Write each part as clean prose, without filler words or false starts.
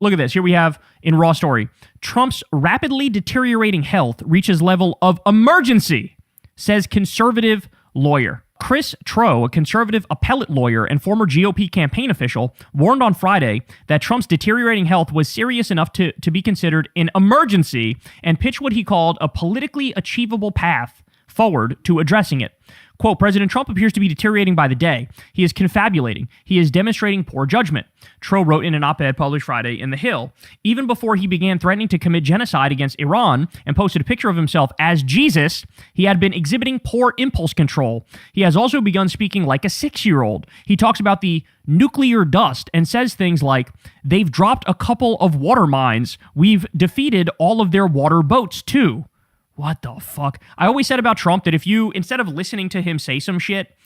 Look at this. Here we have in Raw Story. Trump's rapidly deteriorating health reaches level of emergency, says conservative lawyer. Chris Tro, a conservative appellate lawyer and former GOP campaign official, warned on Friday that Trump's deteriorating health was serious enough to be considered an emergency and pitched what he called a politically achievable path forward to addressing it. Quote, President Trump appears to be deteriorating by the day. He is confabulating. He is demonstrating poor judgment, Tro wrote in an op-ed published Friday in The Hill. Even before he began threatening to commit genocide against Iran and posted a picture of himself as Jesus, he had been exhibiting poor impulse control. He has also begun speaking like a 6-year-old. He talks about the nuclear dust and says things like, they've dropped a couple of water mines. We've defeated all of their water boats, too. What the fuck? I always said about Trump that if you, instead of listening to him say some shit,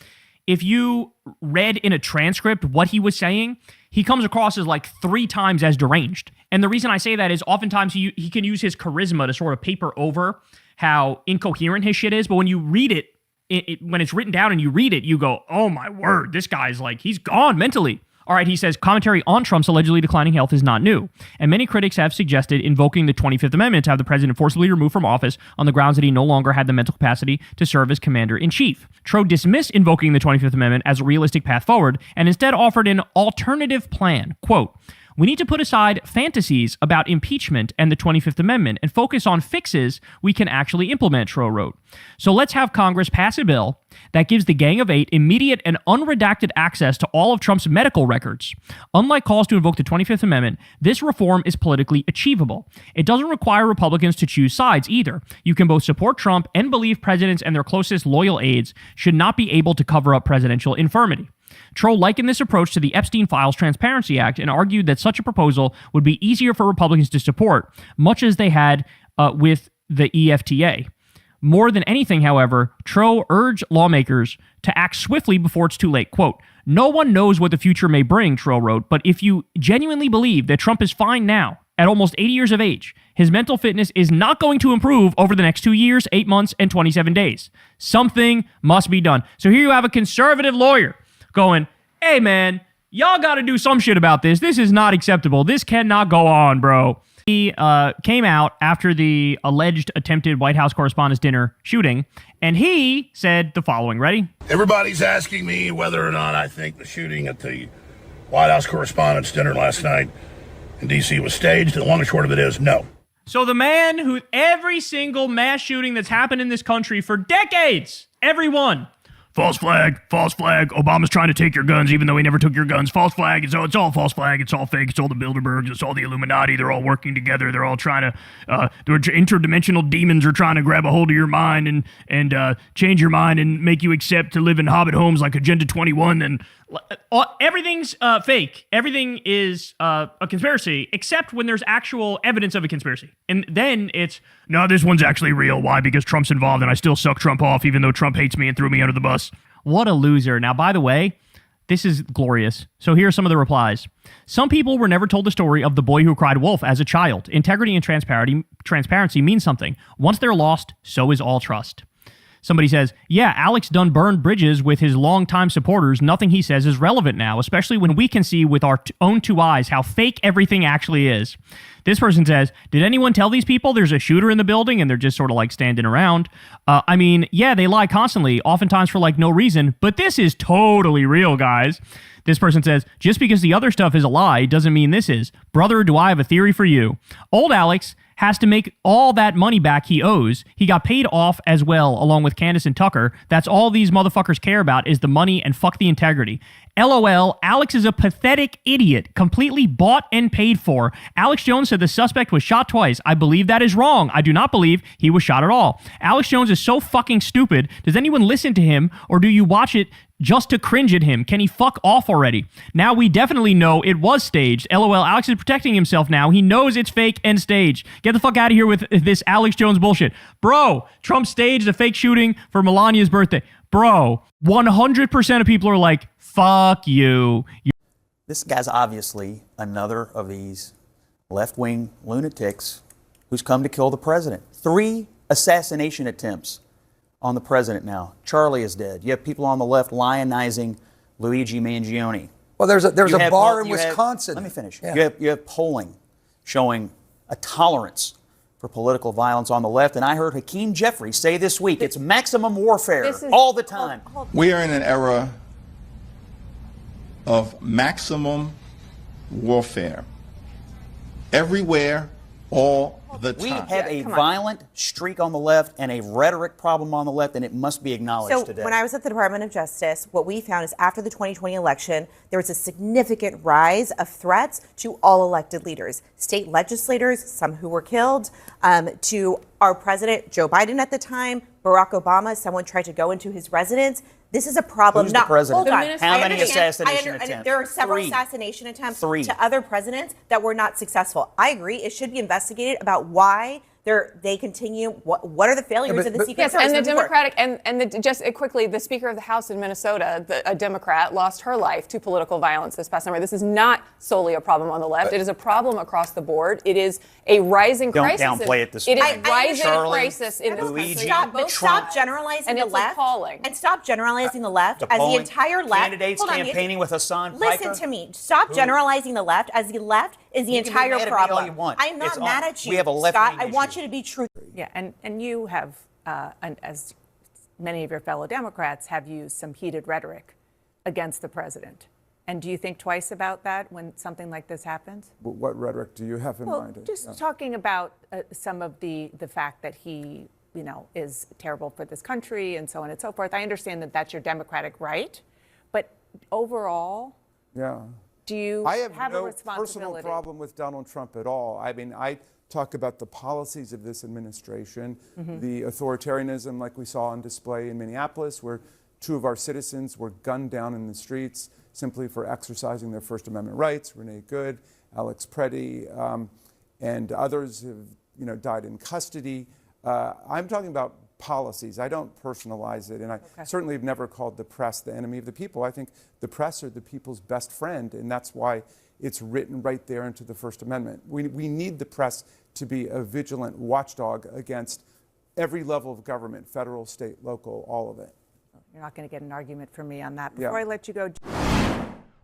if you read in a transcript what he was saying, he comes across as like 3 times as deranged. And the reason I say that is oftentimes he can use his charisma to sort of paper over how incoherent his shit is. But when you read it, when it's written down and you read it, you go, oh my word, this guy's like, he's gone mentally. All right, he says, commentary on Trump's allegedly declining health is not new, and many critics have suggested invoking the 25th Amendment to have the president forcibly removed from office on the grounds that he no longer had the mental capacity to serve as commander-in-chief. Tro dismissed invoking the 25th Amendment as a realistic path forward and instead offered an alternative plan. Quote, we need to put aside fantasies about impeachment and the 25th Amendment and focus on fixes we can actually implement, Tro wrote. So let's have Congress pass a bill that gives the Gang of Eight immediate and unredacted access to all of Trump's medical records. Unlike calls to invoke the 25th Amendment, this reform is politically achievable. It doesn't require Republicans to choose sides either. You can both support Trump and believe presidents and their closest loyal aides should not be able to cover up presidential infirmity. Tro likened this approach to the Epstein Files Transparency Act and argued that such a proposal would be easier for Republicans to support, much as they had with the EFTA. More than anything, however, Tro urged lawmakers to act swiftly before it's too late. Quote, no one knows what the future may bring, Tro wrote, but if you genuinely believe that Trump is fine now, at almost 80 years of age, his mental fitness is not going to improve over the next 2 years, 8 months, and 27 days. Something must be done. So here you have a conservative lawyer going, hey man, y'all got to do some shit about this. This is not acceptable. This cannot go on, bro. He came out after the alleged attempted White House Correspondents' Dinner shooting, and he said the following. Ready? Everybody's asking me whether or not I think the shooting at the White House Correspondents' Dinner last night in D.C. was staged, and the long and short of it is no. So the man who every single mass shooting that's happened in this country for decades, everyone, false flag, Obama's trying to take your guns even though he never took your guns, false flag, it's all false flag, it's all fake, it's all the Bilderbergs, it's all the Illuminati, they're all working together, they're all trying to, interdimensional demons are trying to grab a hold of your mind and change your mind and make you accept to live in Hobbit homes like Agenda 21, and everything's fake. Everything is a conspiracy, except when there's actual evidence of a conspiracy. And then it's, no, this one's actually real. Why? Because Trump's involved and I still suck Trump off even though Trump hates me and threw me under the bus. What a loser. Now, by the way, this is glorious. So here are some of the replies. Some people were never told the story of the boy who cried wolf as a child. Integrity and transparency means something. Once they're lost, so is all trust. Somebody says, yeah, Alex done burned bridges with his longtime supporters. Nothing he says is relevant now, especially when we can see with our own 2 eyes how fake everything actually is. This person says, did anyone tell these people there's a shooter in the building and they're just sort of like standing around? I mean, yeah, they lie constantly, oftentimes for like no reason, but this is totally real, guys. This person says, just because the other stuff is a lie doesn't mean this is. Brother, do I have a theory for you? Old Alex has to make all that money back he owes. He got paid off as well, along with Candace and Tucker. That's all these motherfuckers care about is the money and fuck the integrity. LOL, Alex is a pathetic idiot, completely bought and paid for. Alex Jones said the suspect was shot twice. I believe that is wrong. I do not believe he was shot at all. Alex Jones is so fucking stupid. Does anyone listen to him, or do you watch it just to cringe at him? Can he fuck off already? Now we definitely know it was staged. LOL, Alex is protecting himself now. He knows it's fake and staged. Get the fuck out of here with this Alex Jones bullshit. Bro, Trump staged a fake shooting for Melania's birthday. Bro, 100% of people are like, fuck you. This guy's obviously another of these left-wing lunatics who's come to kill the president. 3 assassination attempts on the president now. Charlie is dead. You have people on the left lionizing Luigi Mangione. Well, there's a bar in Wisconsin. Let me finish. Yeah. You have polling showing a tolerance for political violence on the left. And I heard Hakeem Jeffries say this week, it's maximum warfare all the time. We are in an era of maximum warfare. Everywhere, all the time. We have a violent streak on the left and a rhetoric problem on the left, and it must be acknowledged today. So when I was at the Department of Justice, what we found is after the 2020 election, there was a significant rise of threats to all elected leaders, state legislators, some who were killed, to our president, Joe Biden at the time, Barack Obama. Someone tried to go into his residence. This is a problem. Who's the president? Hold on. How many assassination attempts? There are several assassination attempts to other presidents that were not successful. I agree. It should be investigated about why they continue. What are the failures of the Secret Service? Yes, and the Democratic just quickly, the Speaker of the House in Minnesota, a Democrat, lost her life to political violence this past summer. This is not solely a problem on the left. It is a problem across the board. It is a rising crisis. Don't downplay it this way. It way. is a rising crisis in this country. Stop generalizing the left. Appalling. And stop generalizing the left as the entire left. Candidates campaigning with Hassan Listen to me. Stop generalizing the left as the left is the entire problem. I'm not mad at you, we have a Scott. I want you to be truthful. Yeah, and you have, as many of your fellow Democrats, have used some heated rhetoric against the president. And do you think twice about that when something like this happens? What rhetoric do you have in mind? Just talking about some of the fact that he, is terrible for this country and so on and so forth. I understand that that's your democratic right, but overall, do you I have have a no responsibility? personal problem with Donald Trump at all. I mean, I talk about the policies of this administration, the authoritarianism like we saw on display in Minneapolis, where 2 of our citizens were gunned down in the streets simply for exercising their First Amendment rights. Renee Good, Alex Preddy, and others have died in custody. I'm talking about policies. I don't personalize it, and I certainly have never called the press the enemy of the people. I think the press are the people's best friend, and that's why it's written right there into the First Amendment. We need the press to be a vigilant watchdog against every level of government, federal, state, local, all of it. You're not going to get an argument from me on that. Before I let you go,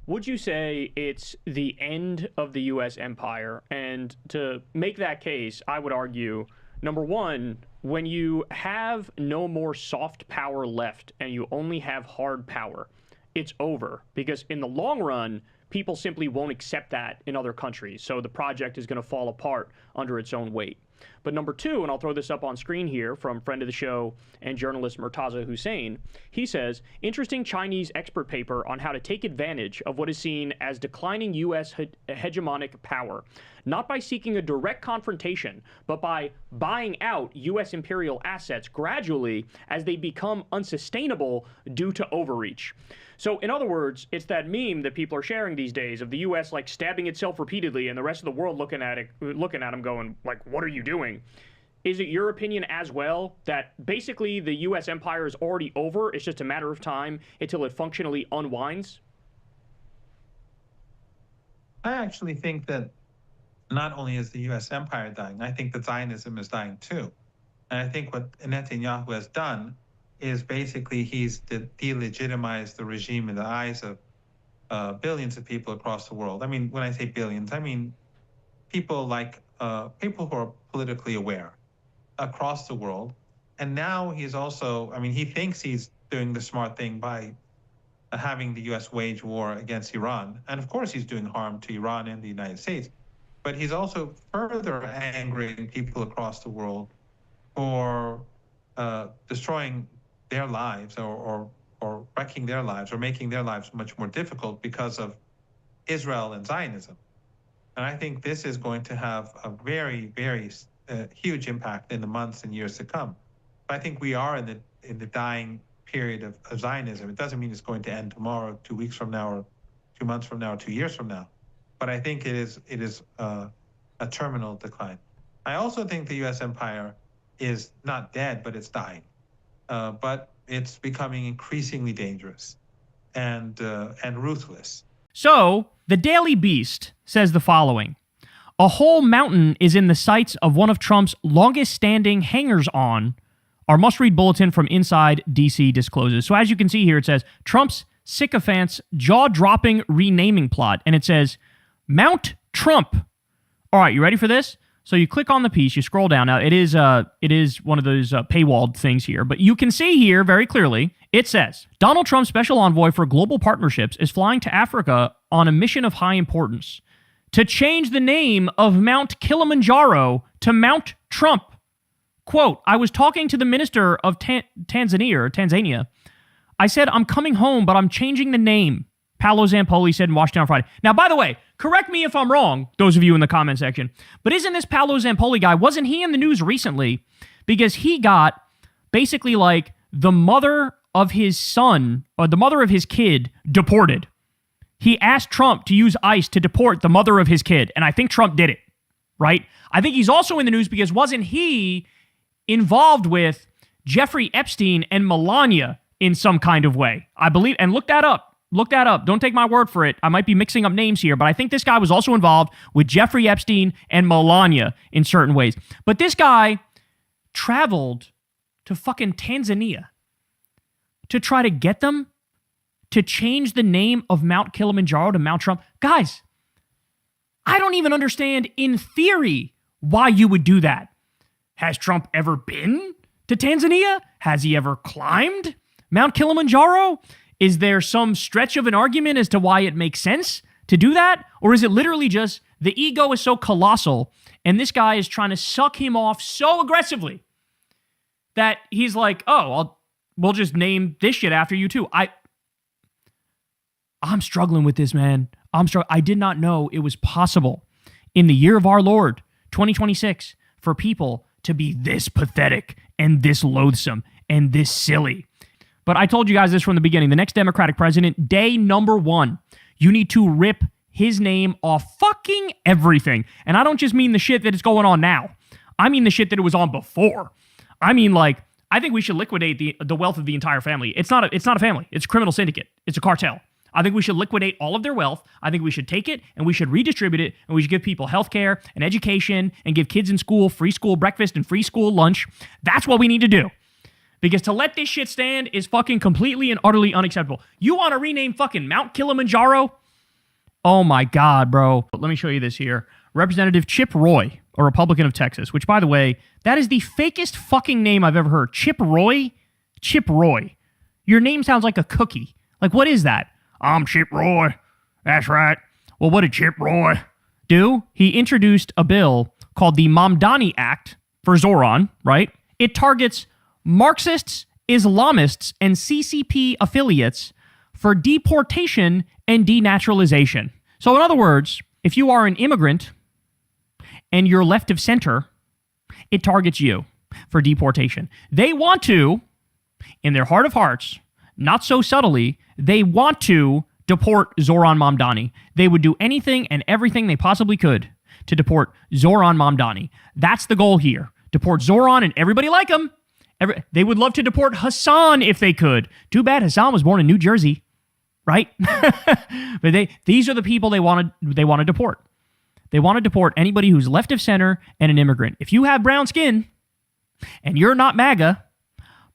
would you say it's the end of the U.S. empire? And to make that case, I would argue, number one, when you have no more soft power left and you only have hard power, it's over. Because in the long run, people simply won't accept that in other countries. So the project is going to fall apart under its own weight. But number two, and I'll throw this up on screen here from friend of the show and journalist Murtaza Hussain, he says, interesting Chinese expert paper on how to take advantage of what is seen as declining U.S. hegemonic power, not by seeking a direct confrontation, but by buying out U.S. imperial assets gradually as they become unsustainable due to overreach. So in other words, it's that meme that people are sharing these days of the U.S. like stabbing itself repeatedly and the rest of the world looking at them going like, what are you doing? Is it your opinion as well that basically the U.S. empire is already over? It's just a matter of time until it functionally unwinds? I actually think that not only is the U.S. empire dying, I think that Zionism is dying too. And I think what Netanyahu has done is basically he's delegitimized the regime in the eyes of billions of people across the world. I mean, when I say billions, I mean people people who are politically aware across the world. And now he's also, he thinks he's doing the smart thing by having the U.S. wage war against Iran. And of course he's doing harm to Iran and the United States. But he's also further angering people across the world for destroying their lives or wrecking their lives or making their lives much more difficult because of Israel and Zionism. And I think this is going to have a very, very huge impact in the months and years to come. But I think we are in the dying period of Zionism. It doesn't mean it's going to end tomorrow, 2 weeks from now, or 2 months from now, or 2 years from now. But I think it is a terminal decline. I also think the U.S. empire is not dead, but it's dying. But it's becoming increasingly dangerous and ruthless. So, the Daily Beast says the following. A whole mountain is in the sights of one of Trump's longest-standing hangers-on. Our must-read bulletin from inside D.C. discloses. So as you can see here, it says, Trump's sycophants jaw-dropping renaming plot. And it says, Mount Trump, All right, you ready for this? So you click on the piece, you scroll down. Now, it is one of those paywalled things here, but you can see here very clearly, it says, Donald Trump's special envoy for global partnerships is flying to Africa on a mission of high importance to change the name of Mount Kilimanjaro to Mount Trump. Quote, I was talking to the minister of Tanzania. I said, I'm coming home, but I'm changing the name. Paolo Zampoli said in Washington on Friday. Now, by the way, correct me if I'm wrong, those of you in the comment section, but isn't this Paolo Zampoli guy, wasn't he in the news recently because he got basically like the mother of his son or the mother of his kid deported? He asked Trump to use ICE to deport the mother of his kid, and I think Trump did it, right? I think he's also in the news because wasn't he involved with Jeffrey Epstein and Melania in some kind of way? I believe, and look that up. Look that up. Don't take my word for it. I might be mixing up names here, but I think this guy was also involved with Jeffrey Epstein and Melania in certain ways. But this guy traveled to fucking Tanzania to try to get them to change the name of Mount Kilimanjaro to Mount Trump. Guys, I don't even understand in theory why you would do that. Has Trump ever been to Tanzania? Has he ever climbed Mount Kilimanjaro? Is there some stretch of an argument as to why it makes sense to do that? Or is it literally just the ego is so colossal and this guy is trying to suck him off so aggressively that he's like, oh, we'll just name this shit after you too. I'm struggling with this, man. I did not know it was possible in the year of our Lord, 2026, for people to be this pathetic and this loathsome and this silly. But I told you guys this from the beginning. The next Democratic president, day number 1, you need to rip his name off fucking everything. And I don't just mean the shit that is going on now. I mean the shit that it was on before. I mean, like, I think we should liquidate the wealth of the entire family. It's not a family. It's a criminal syndicate. It's a cartel. I think we should liquidate all of their wealth. I think we should take it and we should redistribute it and we should give people health care and education and give kids in school free school breakfast and free school lunch. That's what we need to do. Because to let this shit stand is fucking completely and utterly unacceptable. You want to rename fucking Mount Kilimanjaro? Oh my God, bro. Let me show you this here. Representative Chip Roy, a Republican of Texas, which, by the way, that is the fakest fucking name I've ever heard. Chip Roy? Chip Roy. Your name sounds like a cookie. Like, what is that? I'm Chip Roy. That's right. Well, what did Chip Roy do? He introduced a bill called the Mamdani Act for Zoran, right? It targets Marxists, Islamists, and CCP affiliates for deportation and denaturalization. So in other words, if you are an immigrant and you're left of center, it targets you for deportation. They want to, in their heart of hearts, not so subtly, they want to deport Zoran Mamdani. They would do anything and everything they possibly could to deport Zoran Mamdani. That's the goal here. Deport Zoran and everybody like him. They would love to deport Hassan if they could. Too bad Hassan was born in New Jersey, right? But these are the people they want to deport. They want to deport anybody who's left of center and an immigrant. If you have brown skin and you're not MAGA,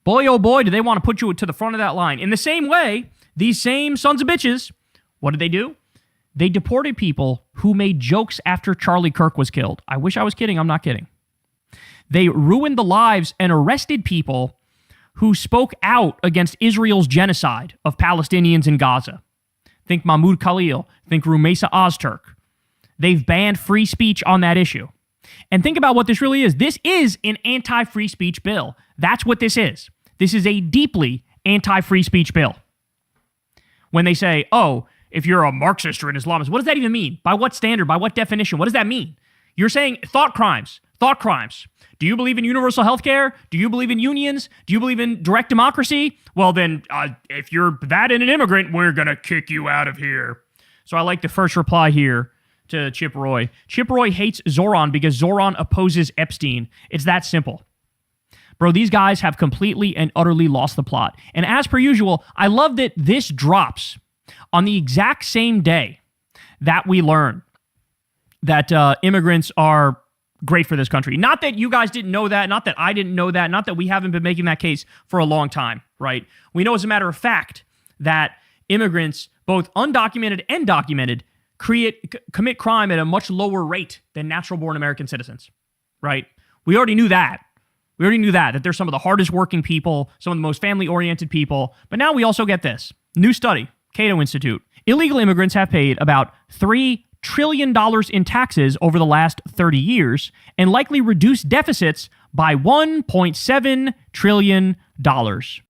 boy, oh boy, do they want to put you to the front of that line. In the same way, these same sons of bitches, what did they do? They deported people who made jokes after Charlie Kirk was killed. I wish I was kidding. I'm not kidding. They ruined the lives and arrested people who spoke out against Israel's genocide of Palestinians in Gaza. Think Mahmoud Khalil. Think Rumeysa Ozturk. They've banned free speech on that issue. And think about what this really is. This is an anti-free speech bill. That's what this is. This is a deeply anti-free speech bill. When they say, oh, if you're a Marxist or an Islamist, what does that even mean? By what standard? By what definition? What does that mean? You're saying thought crimes. Thought crimes. Do you believe in universal health care? Do you believe in unions? Do you believe in direct democracy? Well, then, if you're that and an immigrant, we're going to kick you out of here. So I like the first reply here to Chip Roy. Chip Roy hates Zoran because Zoran opposes Epstein. It's that simple. Bro, these guys have completely and utterly lost the plot. And as per usual, I love that this drops on the exact same day that we learn that immigrants are great for this country. Not that you guys didn't know that, not that I didn't know that, not that we haven't been making that case for a long time, right? We know as a matter of fact that immigrants, both undocumented and documented, commit crime at a much lower rate than natural-born American citizens, right? We already knew that. That they're some of the hardest working people, some of the most family-oriented people. But now we also get this. New study, Cato Institute. Illegal immigrants have paid about $3 trillion in taxes over the last 30 years and likely reduced deficits by $1.7 trillion.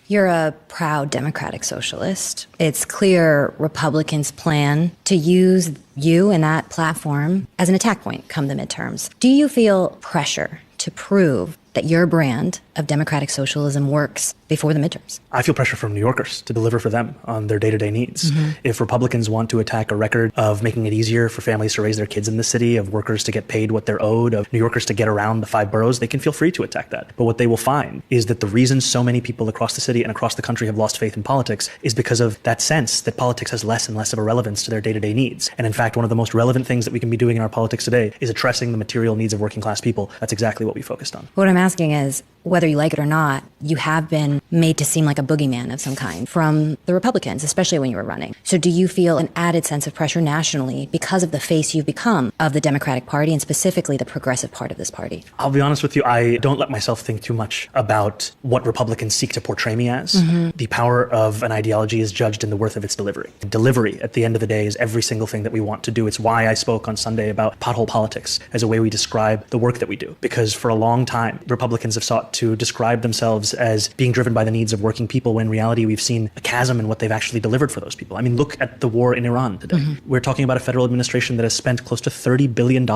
You're a proud democratic socialist. It's clear Republicans plan to use you and that platform as an attack point come the midterms. Do you feel pressure to prove that your brand of democratic socialism works before the midterms? I feel pressure from New Yorkers to deliver for them on their day-to-day needs. If Republicans want to attack a record of making it easier for families to raise their kids in the city, of workers to get paid what they're owed, of New Yorkers to get around the 5 boroughs, they can feel free to attack that. But what they will find is that the reason so many people across the city and across the country have lost faith in politics is because of that sense that politics has less and less of a relevance to their day-to-day needs. And in fact, one of the most relevant things that we can be doing in our politics today is addressing the material needs of working class people. That's exactly what we focused on. What I'm asking is, whether you like it or not, you have been made to seem like a boogeyman of some kind from the Republicans, especially when you were running. So do you feel an added sense of pressure nationally because of the face you've become of the Democratic Party and specifically the progressive part of this party? I'll be honest with you, I don't let myself think too much about what Republicans seek to portray me as. The power of an ideology is judged in the worth of its delivery. Delivery, at the end of the day, is every single thing that we want to do. It's why I spoke on Sunday about pothole politics as a way we describe the work that we do. Because for a long time, Republicans have sought to describe themselves as being driven by the needs of working people, when in reality we've seen a chasm in what they've actually delivered for those people. I mean, look at the war in Iran today. We're talking about a federal administration that has spent close to $30 billion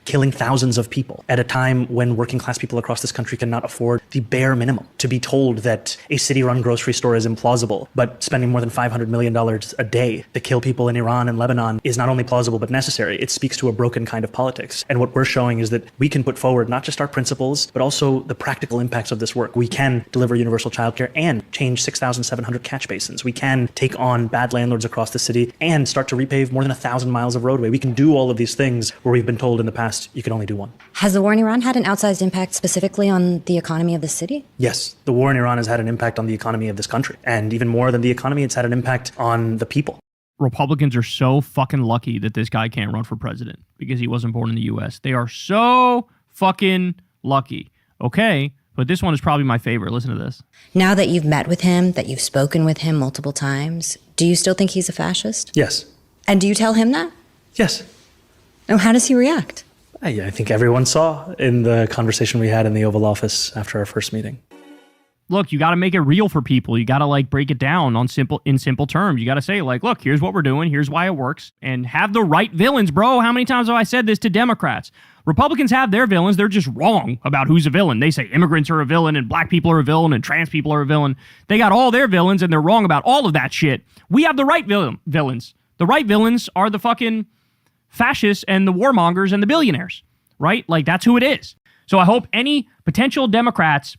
killing thousands of people at a time when working class people across this country cannot afford the bare minimum. To be told that a city-run grocery store is implausible, but spending more than $500 million a day to kill people in Iran and Lebanon is not only plausible but necessary. It speaks to a broken kind of politics. And what we're showing is that we can put forward not just our principles, but also the practical impacts of this work. We can deliver universal childcare and change 6,700 catch basins. We can take on bad landlords across the city and start to repave more than 1,000 miles of roadway. We can do all of these things where we've been told in the past you can only do one. Has the war in Iran had an outsized impact specifically on the economy of the city? Yes, the war in Iran has had an impact on the economy of this country. And even more than the economy, it's had an impact on the people. Republicans are so fucking lucky that this guy can't run for president because he wasn't born in the U.S. They are so fucking lucky. Okay, but this one is probably my favorite. Listen to this. Now that you've met with him, that you've spoken with him multiple times, do you still think he's a fascist? Yes. And do you tell him that? Yes. Now, how does he react? I think everyone saw in the conversation we had in the Oval Office after our first meeting. Look, you got to make it real for people. You got to break it down in simple terms. You got to say look, here's what we're doing. Here's why it works, and have the right villains, bro. How many times have I said this to Democrats? Republicans have their villains. They're just wrong about who's a villain. They say immigrants are a villain and black people are a villain and trans people are a villain. They got all their villains and they're wrong about all of that shit. We have the right villains. The right villains are the fucking fascists and the warmongers and the billionaires, right? That's who it is. So I hope any potential Democrats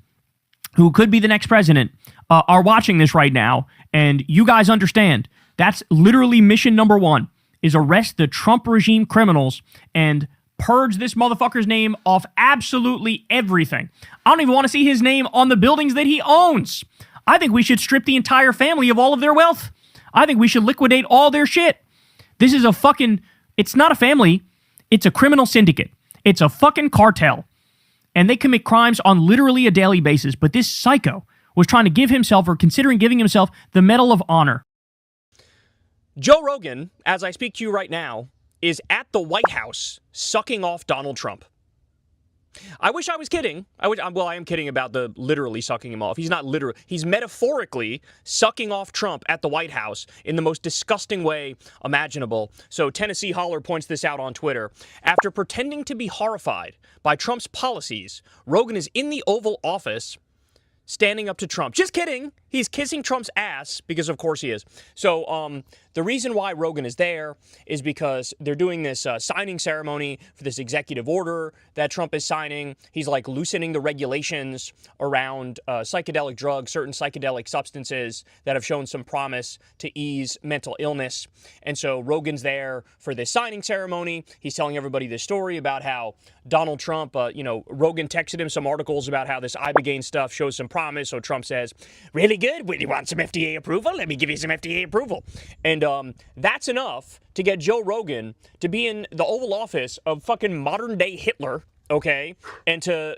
who could be the next president are watching this right now, and you guys understand that's literally mission number 1 is arrest the Trump regime criminals and purge this motherfucker's name off absolutely everything. I don't even want to see his name on the buildings that he owns. I think we should strip the entire family of all of their wealth. I think we should liquidate all their shit. This is it's not a family, it's a criminal syndicate. It's a fucking cartel. And they commit crimes on literally a daily basis. But this psycho was trying to give himself, or considering giving himself, the Medal of Honor. Joe Rogan, as I speak to you right now, is at the White House sucking off Donald Trump. I wish I was kidding. I am kidding about the literally sucking him off. He's not literally. He's metaphorically sucking off Trump at the White House in the most disgusting way imaginable. So Tennessee Holler points this out on Twitter. After pretending to be horrified by Trump's policies, Rogan is in the Oval Office standing up to Trump. Just kidding. He's kissing Trump's ass because, of course, he is. So the reason why Rogan is there is because they're doing this signing ceremony for this executive order that Trump is signing. He's loosening the regulations around psychedelic drugs, certain psychedelic substances that have shown some promise to ease mental illness. And so Rogan's there for this signing ceremony. He's telling everybody this story about how Donald Trump, Rogan texted him some articles about how this Ibogaine stuff shows some promise. So Trump says, really good. You want some FDA approval? Let me give you some FDA approval. And that's enough to get Joe Rogan to be in the Oval Office of fucking modern day Hitler, okay, and to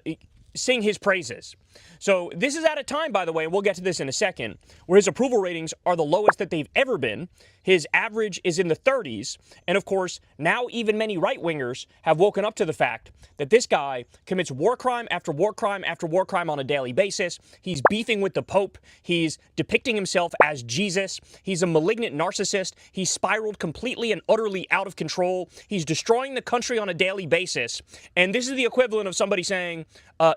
sing his praises. So this is at a time, by the way, and we'll get to this in a second, where his approval ratings are the lowest that they've ever been. His average is in the 30s. And of course, now even many right-wingers have woken up to the fact that this guy commits war crime after war crime after war crime on a daily basis. He's beefing with the Pope. He's depicting himself as Jesus. He's a malignant narcissist. He's spiraled completely and utterly out of control. He's destroying the country on a daily basis. And this is the equivalent of somebody saying,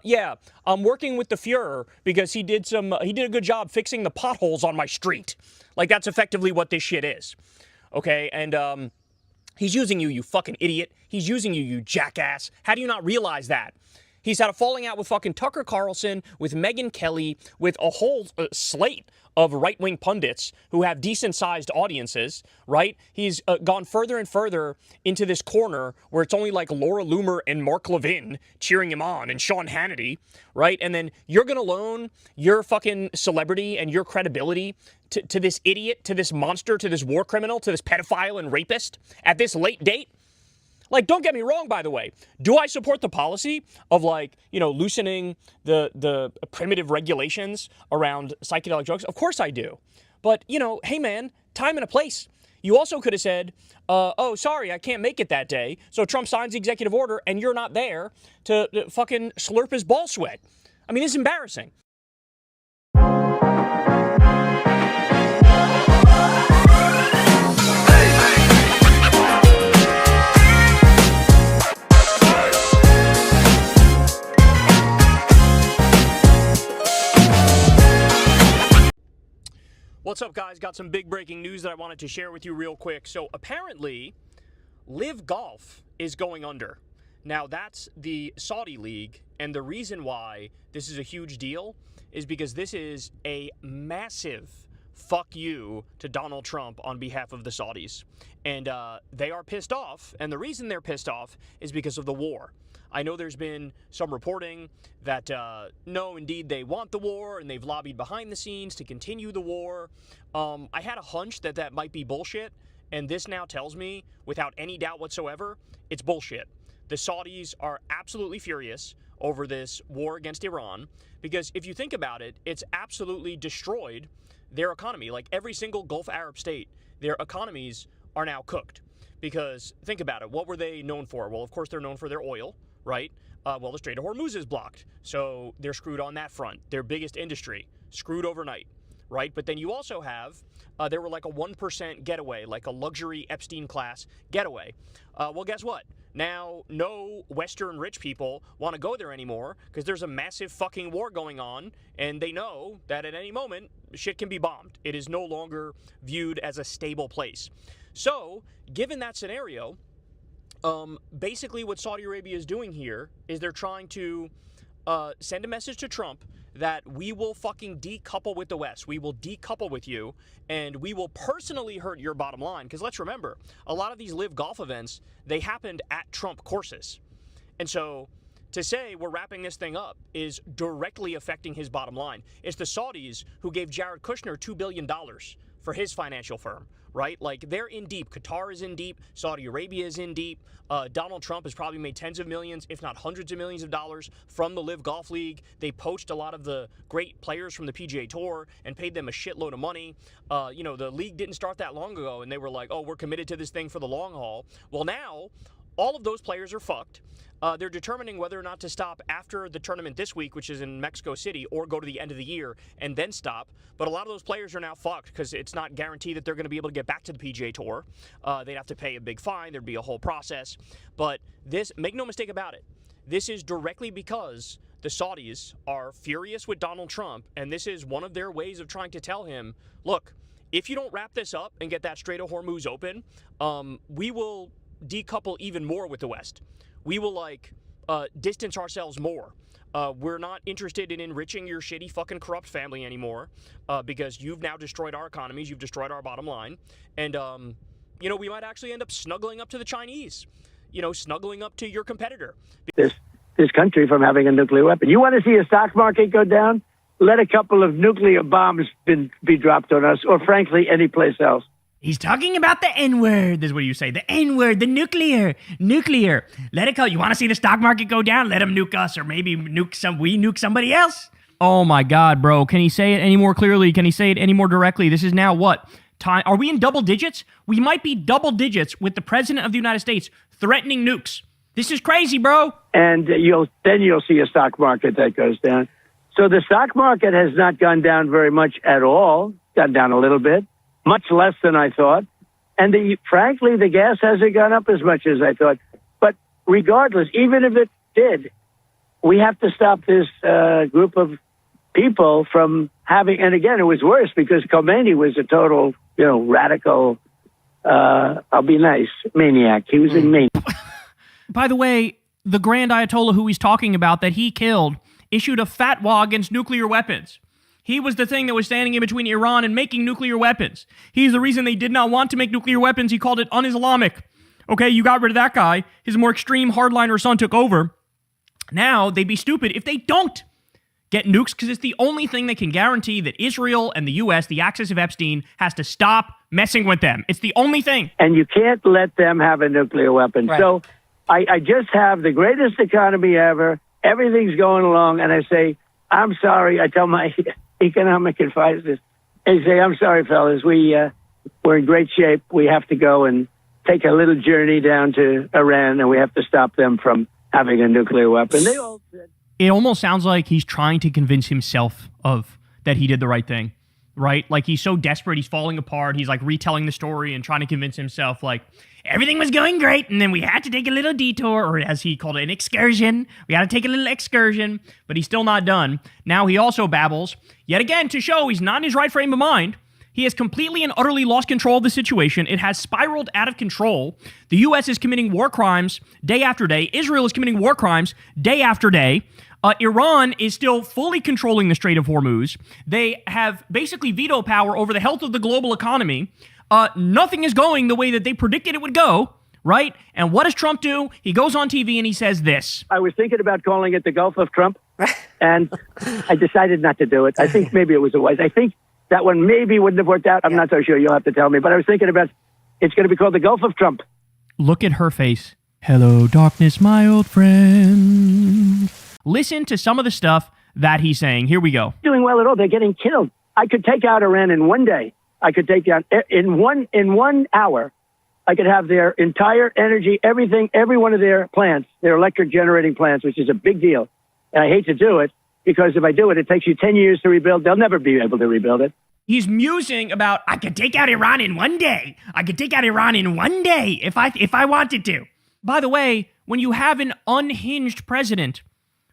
yeah, I'm working with the Fuhrer because he did a good job fixing the potholes on my street. Like, that's effectively what this shit is. Okay, and he's using you, you fucking idiot. He's using you, you jackass. How do you not realize that? He's had a falling out with fucking Tucker Carlson, with Megyn Kelly, with a whole slate of right-wing pundits who have decent-sized audiences, right? He's gone further and further into this corner where it's only like Laura Loomer and Mark Levin cheering him on and Sean Hannity, right? And then you're going to loan your fucking celebrity and your credibility to this idiot, to this monster, to this war criminal, to this pedophile and rapist at this late date? Like, don't get me wrong, by the way. Do I support the policy of, like, you know, loosening the primitive regulations around psychedelic drugs? Of course I do. But, you know, hey, man, time and a place. You also could have said, oh, sorry, I can't make it that day. So Trump signs the executive order and you're not there to fucking slurp his ball sweat. I mean, it's embarrassing. What's up, guys? Got some big breaking news that I wanted to share with you real quick. So apparently, Live Golf is going under. Now, that's the Saudi league, and the reason why this is a huge deal is because this is a massive fuck you to Donald Trump on behalf of the Saudis. And they are pissed off, and the reason they're pissed off is because of the war. I know there's been some reporting that, no, indeed, they want the war, and they've lobbied behind the scenes to continue the war. I had a hunch that that might be bullshit, and this now tells me, without any doubt whatsoever, it's bullshit. The Saudis are absolutely furious over this war against Iran, because if you think about it, it's absolutely destroyed their economy. Like, every single Gulf Arab state, their economies are now cooked. Because, think about it, what were they known for? Well, of course, they're known for their oil, right? Well, the Strait of Hormuz is blocked, so they're screwed on that front. Their biggest industry, screwed overnight, right? But then you also have, there were like a 1% getaway, like a luxury Epstein-class getaway. Well, guess what? Now, no Western rich people want to go there anymore because there's a massive fucking war going on, and they know that at any moment, shit can be bombed. It is no longer viewed as a stable place. So, given that scenario, basically what Saudi Arabia is doing here is they're trying to send a message to Trump that we will fucking decouple with the West. We will decouple with you, and we will personally hurt your bottom line. Because let's remember, a lot of these Live Golf events, they happened at Trump courses. And so to say we're wrapping this thing up is directly affecting his bottom line. It's the Saudis who gave Jared Kushner $2 billion for his financial firm, right? Like, they're in deep. Qatar is in deep. Saudi Arabia is in deep. Donald Trump has probably made tens of millions, if not hundreds of millions of dollars from the Live Golf League. They poached a lot of the great players from the PGA Tour and paid them a shitload of money. You know, the league didn't start that long ago, and they were like, oh, we're committed to this thing for the long haul. Well, now, all of those players are fucked. They're determining whether or not to stop after the tournament this week, which is in Mexico City, or go to the end of the year and then stop. But a lot of those players are now fucked because it's not guaranteed that they're going to be able to get back to the PGA Tour. They'd have to pay a big fine. There'd be a whole process. But this, make no mistake about it, this is directly because the Saudis are furious with Donald Trump, and this is one of their ways of trying to tell him, look, if you don't wrap this up and get that Strait of Hormuz open, we will decouple even more with the West. We will, distance ourselves more. We're not interested in enriching your shitty fucking corrupt family anymore because you've now destroyed our economies. You've destroyed our bottom line. And, we might actually end up snuggling up to the Chinese, snuggling up to your competitor. This country from having a nuclear weapon. You want to see a stock market go down? let a couple of nuclear bombs be dropped on us, or frankly, any place else. He's talking about the N-word. This is what you say. The N-word, the nuclear. Let it go. You want to see the stock market go down? Let him nuke us, or maybe we nuke somebody else. Oh my God, bro. Can he say it any more clearly? Can he say it any more directly? This is now what? Time? Are we in double digits? We might be double digits with the president of the United States threatening nukes. This is crazy, bro. And you'll see a stock market that goes down. So the stock market has not gone down very much at all. Gone down a little bit. Much less than I thought. And frankly, the gas hasn't gone up as much as I thought. But regardless, even if it did, we have to stop this group of people from having, and again, it was worse because Khomeini was a total, radical, I'll be nice, maniac. He was a maniac. By the way, the Grand Ayatollah who he's talking about that he killed issued a fatwa against nuclear weapons. He was the thing that was standing in between Iran and making nuclear weapons. He's the reason they did not want to make nuclear weapons. He called it un-Islamic. Okay, you got rid of that guy. His more extreme hardliner son took over. Now, they'd be stupid if they don't get nukes, because it's the only thing that can guarantee that Israel and the U.S., the axis of Epstein, has to stop messing with them. It's the only thing. And you can't let them have a nuclear weapon. Right. So I just have the greatest economy ever. Everything's going along, and I say, I'm sorry. I tell my economic advisors, I say, I'm sorry, fellas. We're in great shape. We have to go and take a little journey down to Iran, and we have to stop them from having a nuclear weapon. They all said. It almost sounds like he's trying to convince himself of that he did the right thing, right? Like he's so desperate, he's falling apart. He's like retelling the story and trying to convince himself like everything was going great, and then we had to take a little detour, or as he called it, an excursion. We had to take a little excursion, but he's still not done. Now he also babbles, yet again, to show he's not in his right frame of mind. He has completely and utterly lost control of the situation. It has spiraled out of control. The U.S. is committing war crimes day after day. Israel is committing war crimes day after day. Iran is still fully controlling the Strait of Hormuz. They have basically veto power over the health of the global economy. Nothing is going the way that they predicted it would go, right? And what does Trump do? He goes on TV and he says this. I was thinking about calling it the Gulf of Trump, and I decided not to do it. I think maybe it was a wise. I think that one maybe wouldn't have worked out. I'm not so sure. You'll have to tell me. But I was thinking about it's going to be called the Gulf of Trump. Look at her face. Hello, darkness, my old friend. Listen to some of the stuff that he's saying. Here we go. Doing well at all. They're getting killed. I could take out Iran in one day. I could take down in 1 hour. I could have their entire energy, everything, every one of their plants, their electric generating plants, which is a big deal. And I hate to do it because if I do it, it takes you 10 years to rebuild. They'll never be able to rebuild it. He's musing about, I could take out Iran in one day. I could take out Iran in one day if I wanted to. By the way, when you have an unhinged president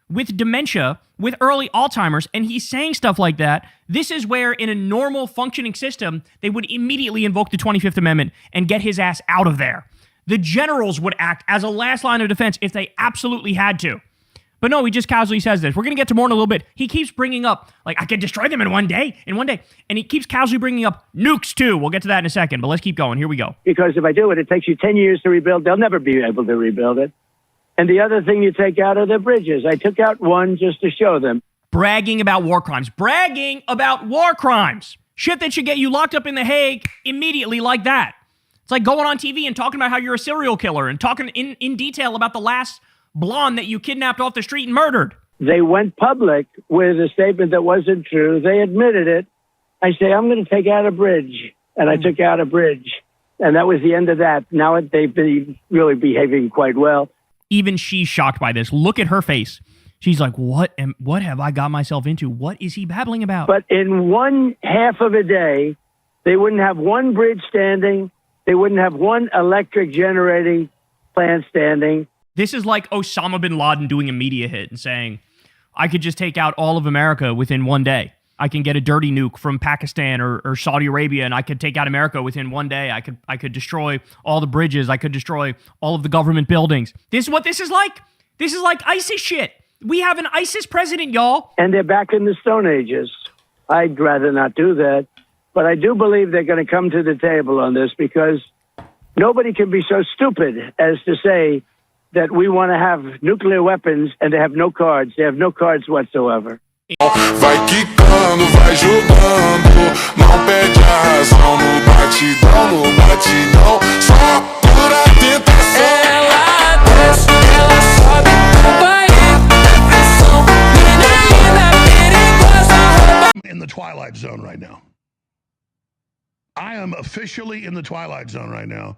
with dementia, with early Alzheimer's, and he's saying stuff like that, this is where in a normal functioning system, they would immediately invoke the 25th Amendment and get his ass out of there. The generals would act as a last line of defense if they absolutely had to. But no, he just casually says this. We're going to get to more in a little bit. He keeps bringing up, like, I could destroy them in one day. And he keeps casually bringing up nukes, too. We'll get to that in a second, but let's keep going. Here we go. Because if I do it, it takes you 10 years to rebuild. They'll never be able to rebuild it. And the other thing you take out are the bridges. I took out one just to show them. Bragging about war crimes. Bragging about war crimes. Shit that should get you locked up in The Hague immediately like that. It's like going on TV and talking about how you're a serial killer and talking in detail about the last blonde that you kidnapped off the street and murdered. They went public with a statement that wasn't true. They admitted it. I say, I'm going to take out a bridge. And I took out a bridge. And that was the end of that. Now they've been really behaving quite well. Even she's shocked by this. Look at her face. She's like, what have I got myself into? What is he babbling about? But in 1/2 of a day, they wouldn't have one bridge standing. They wouldn't have one electric generating plant standing. This is like Osama bin Laden doing a media hit and saying, I could just take out all of America within one day. I can get a dirty nuke from Pakistan or Saudi Arabia, and I could take out America within one day. I could destroy all the bridges. I could destroy all of the government buildings. This is what this is like. This is like ISIS shit. We have an ISIS president, y'all. And they're back in the Stone Ages. I'd rather not do that. But I do believe they're going to come to the table on this because nobody can be so stupid as to say that we want to have nuclear weapons and they have no cards. They have no cards whatsoever. Vai quicando, vai jogando, não perde a razão no batidão, só pura tentação. Ela desce, ela sobe, banheiro, pressão, menina perigosa. In the twilight zone right now. I am officially in the twilight zone right now.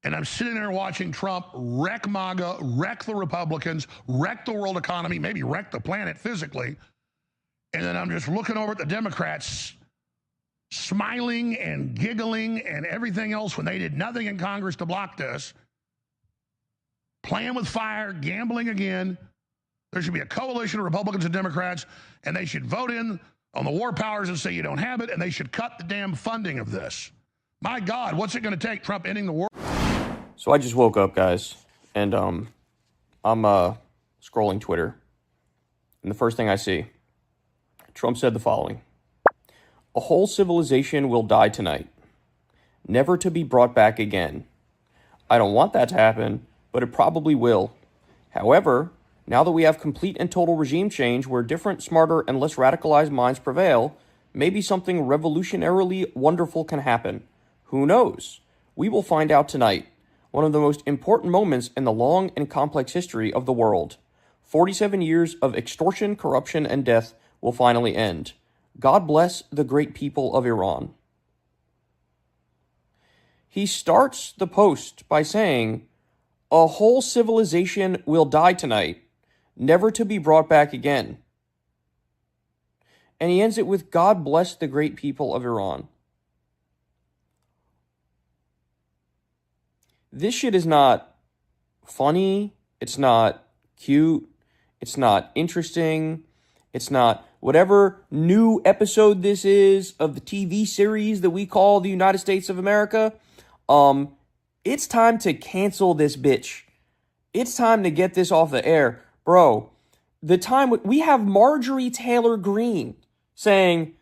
And I'm sitting there watching Trump wreck MAGA, wreck the Republicans, wreck the world economy, maybe wreck the planet physically. And then I'm just looking over at the Democrats smiling and giggling and everything else when they did nothing in Congress to block this. Playing with fire, gambling again. There should be a coalition of Republicans and Democrats, and they should vote in on the war powers and say you don't have it, and they should cut the damn funding of this. My God, what's it going to take, Trump ending the war? So I just woke up, guys, and I'm scrolling Twitter, and the first thing I see, Trump said the following: "A whole civilization will die tonight, never to be brought back again. I don't want that to happen, but it probably will. However, now that we have complete and total regime change where different, smarter, and less radicalized minds prevail, maybe something revolutionarily wonderful can happen. Who knows? We will find out tonight. One of the most important moments in the long and complex history of the world. 47 years of extortion, corruption, and death will finally end. God bless the great people of Iran." He starts the post by saying, "A whole civilization will die tonight, never to be brought back again." And he ends it with, "God bless the great people of Iran." This shit is not funny. It's not cute. It's not interesting. It's not whatever new episode this is of the TV series that we call the United States of America. It's time to cancel this bitch. It's time to get this off the air. Bro, we have Marjorie Taylor Greene saying,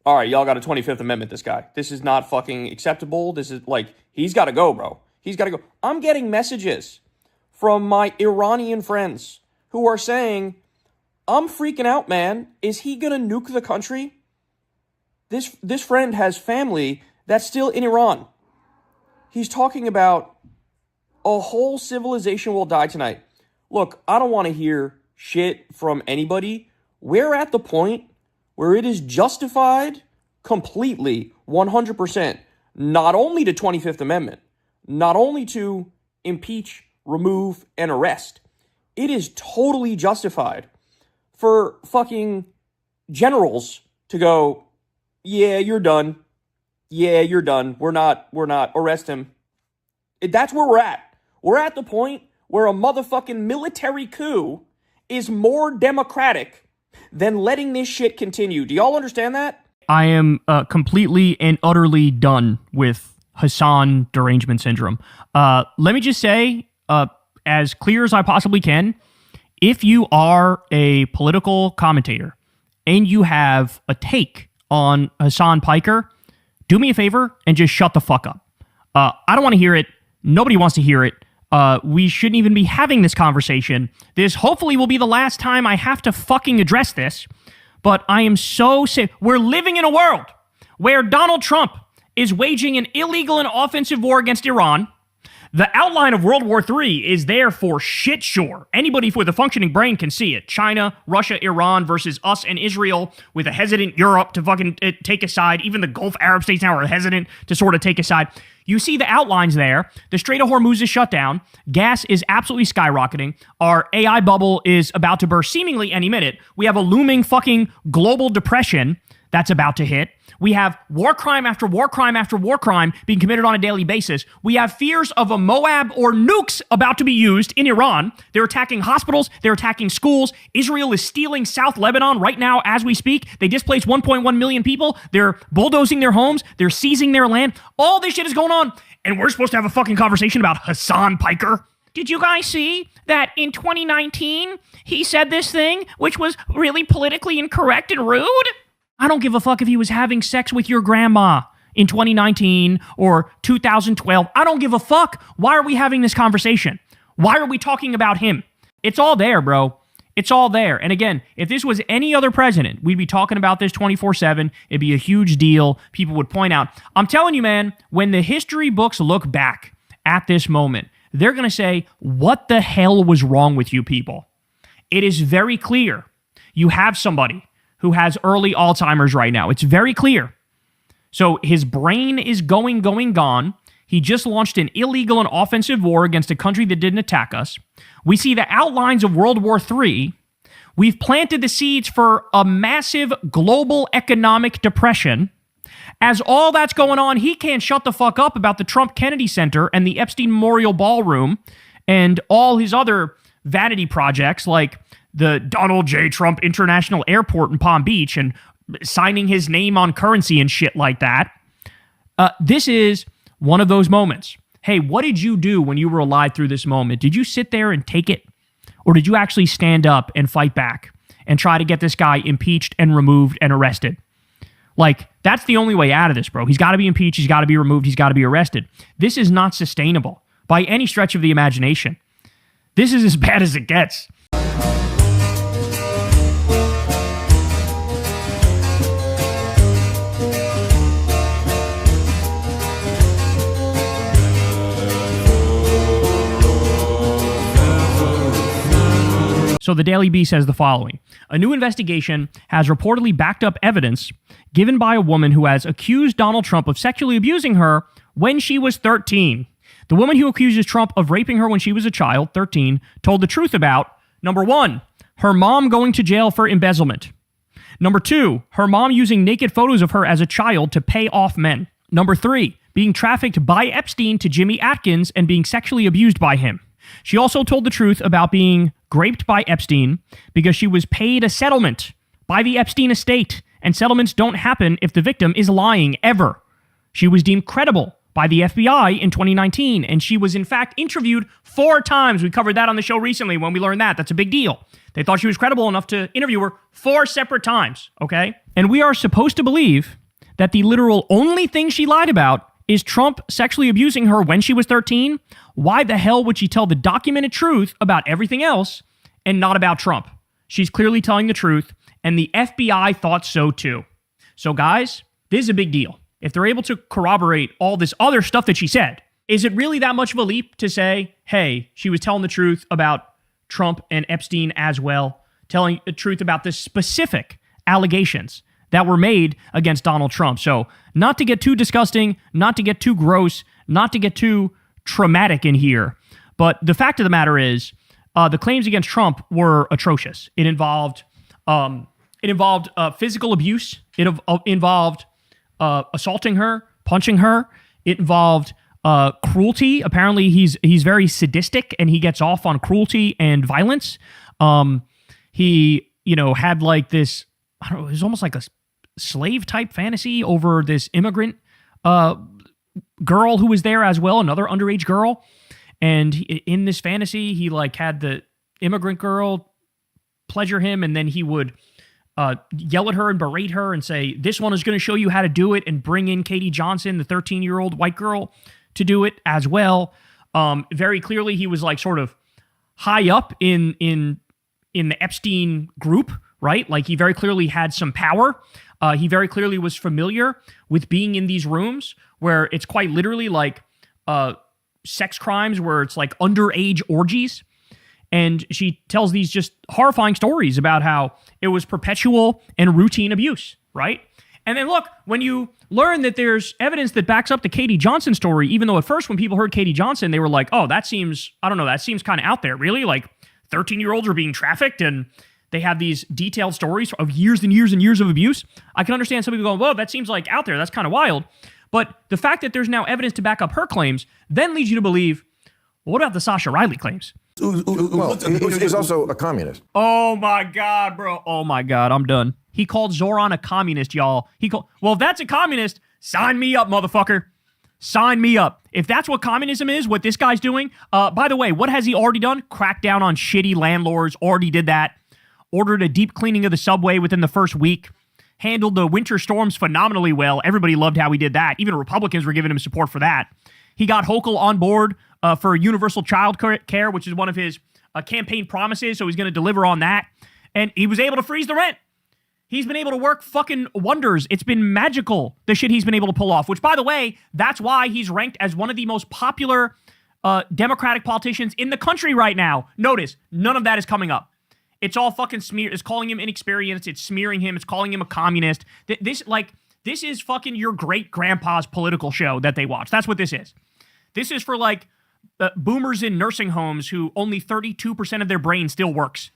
"All right, y'all got a 25th Amendment, this guy. This is not fucking acceptable. This is like, he's got to go, bro. He's got to go." I'm getting messages from my Iranian friends who are saying, "I'm freaking out, man. Is he going to nuke the country?" This friend has family that's still in Iran. He's talking about a whole civilization will die tonight. Look, I don't want to hear shit from anybody. We're at the point where it is justified completely, 100%, not only the 25th Amendment, not only to impeach, remove, and arrest. It is totally justified for fucking generals to go, "Yeah, you're done. Yeah, you're done. We're not, arrest him." That's where we're at. We're at the point where a motherfucking military coup is more democratic than letting this shit continue. Do y'all understand that? I am completely and utterly done with Hassan derangement syndrome. Let me just say, as clear as I possibly can, if you are a political commentator and you have a take on Hassan Piker, do me a favor and just shut the fuck up. I don't want to hear it. Nobody wants to hear it. We shouldn't even be having this conversation. This hopefully will be the last time I have to fucking address this. But I am so sick. We're living in a world where Donald Trump is waging an illegal and offensive war against Iran. The outline of World War III is there for shit sure. Anybody with a functioning brain can see it. China, Russia, Iran versus us and Israel, with a hesitant Europe to fucking take a side. Even the Gulf Arab states now are hesitant to sort of take a side. You see the outlines there. The Strait of Hormuz is shut down. Gas is absolutely skyrocketing. Our AI bubble is about to burst seemingly any minute. We have a looming fucking global depression that's about to hit. We have war crime after war crime after war crime being committed on a daily basis. We have fears of a Moab or nukes about to be used in Iran. They're attacking hospitals. They're attacking schools. Israel is stealing South Lebanon right now as we speak. They displaced 1.1 million people. They're bulldozing their homes. They're seizing their land. All this shit is going on. And we're supposed to have a fucking conversation about Hassan Piker. Did you guys see that in 2019, he said this thing, which was really politically incorrect and rude? I don't give a fuck if he was having sex with your grandma in 2019 or 2012. I don't give a fuck. Why are we having this conversation? Why are we talking about him? It's all there, bro. It's all there. And again, if this was any other president, we'd be talking about this 24/7. It'd be a huge deal. People would point out. I'm telling you, man, when the history books look back at this moment, they're going to say, what the hell was wrong with you people? It is very clear. You have somebody who has early Alzheimer's right now. It's very clear. So his brain is gone. He just launched an illegal and offensive war against a country that didn't attack us. We see the outlines of World War III. We've planted the seeds for a massive global economic depression. As all that's going on, he can't shut the fuck up about the Trump Kennedy Center and the Epstein Memorial Ballroom and all his other vanity projects like the Donald J. Trump International Airport in Palm Beach and signing his name on currency and shit like that. This is one of those moments. Hey, what did you do when you were alive through this moment? Did you sit there and take it? Or did you actually stand up and fight back and try to get this guy impeached and removed and arrested? Like, that's the only way out of this, bro. He's got to be impeached. He's got to be removed. He's got to be arrested. This is not sustainable by any stretch of the imagination. This is as bad as it gets. So the Daily Beast says the following. A new investigation has reportedly backed up evidence given by a woman who has accused Donald Trump of sexually abusing her when she was 13. The woman who accuses Trump of raping her when she was a child, 13, told the truth about, number 1, her mom going to jail for embezzlement. Number 2, her mom using naked photos of her as a child to pay off men. Number 3, being trafficked by Epstein to Jimmy Atkins and being sexually abused by him. She also told the truth about being graped by Epstein because she was paid a settlement by the Epstein estate, and settlements don't happen if the victim is lying ever. She was deemed credible by the FBI in 2019, and she was in fact interviewed 4 times. We covered that on the show recently when we learned that. That's a big deal. They thought she was credible enough to interview her 4 separate times, okay? And we are supposed to believe that the literal only thing she lied about is Trump sexually abusing her when she was 13? Why the hell would she tell the documented truth about everything else and not about Trump? She's clearly telling the truth, and the FBI thought so too. So guys, this is a big deal. If they're able to corroborate all this other stuff that she said, is it really that much of a leap to say, hey, she was telling the truth about Trump and Epstein as well, telling the truth about the specific allegations that were made against Donald Trump? So not to get too disgusting, not to get too gross, not to get too traumatic in here, but the fact of the matter is the claims against Trump were atrocious. It involved physical abuse. It involved assaulting her, punching her. It involved cruelty. Apparently, he's very sadistic and he gets off on cruelty and violence. He had like this, I don't know, it was almost like a slave type fantasy over this immigrant girl who was there as well, another underage girl. And in this fantasy, he like had the immigrant girl pleasure him, and then he would yell at her and berate her and say, this one is going to show you how to do it, and bring in Katie Johnson, the 13-year-old white girl, to do it as well. Very clearly, he was like sort of high up in the Epstein group, right? Like he very clearly had some power. He very clearly was familiar with being in these rooms where it's quite literally like sex crimes, where it's like underage orgies. And she tells these just horrifying stories about how it was perpetual and routine abuse, right? And then look, when you learn that there's evidence that backs up the Katie Johnson story, even though at first when people heard Katie Johnson, they were like, oh, that seems kind of out there, really? Like 13-year-olds are being trafficked and they have these detailed stories of years and years and years of abuse. I can understand some people going, whoa, that seems like out there. That's kind of wild. But the fact that there's now evidence to back up her claims then leads you to believe, well, what about the Sasha Riley claims? Well, he's also a communist. Oh my God, bro. Oh my God, I'm done. He called Zoran a communist, y'all. Well, if that's a communist, sign me up, motherfucker. Sign me up. If that's what communism is, what this guy's doing, by the way, what has he already done? Cracked down on shitty landlords, already did that. Ordered a deep cleaning of the subway within the first week. Handled the winter storms phenomenally well. Everybody loved how he did that. Even Republicans were giving him support for that. He got Hochul on board for universal child care, which is one of his campaign promises, so he's going to deliver on that. And he was able to freeze the rent. He's been able to work fucking wonders. It's been magical, the shit he's been able to pull off, which, by the way, that's why he's ranked as one of the most popular Democratic politicians in the country right now. Notice, none of that is coming up. It's all fucking smear. It's calling him inexperienced. It's smearing him. It's calling him a communist. This is fucking your great-grandpa's political show that they watch. That's what this is. This is for, like, boomers in nursing homes who only 32% of their brain still works.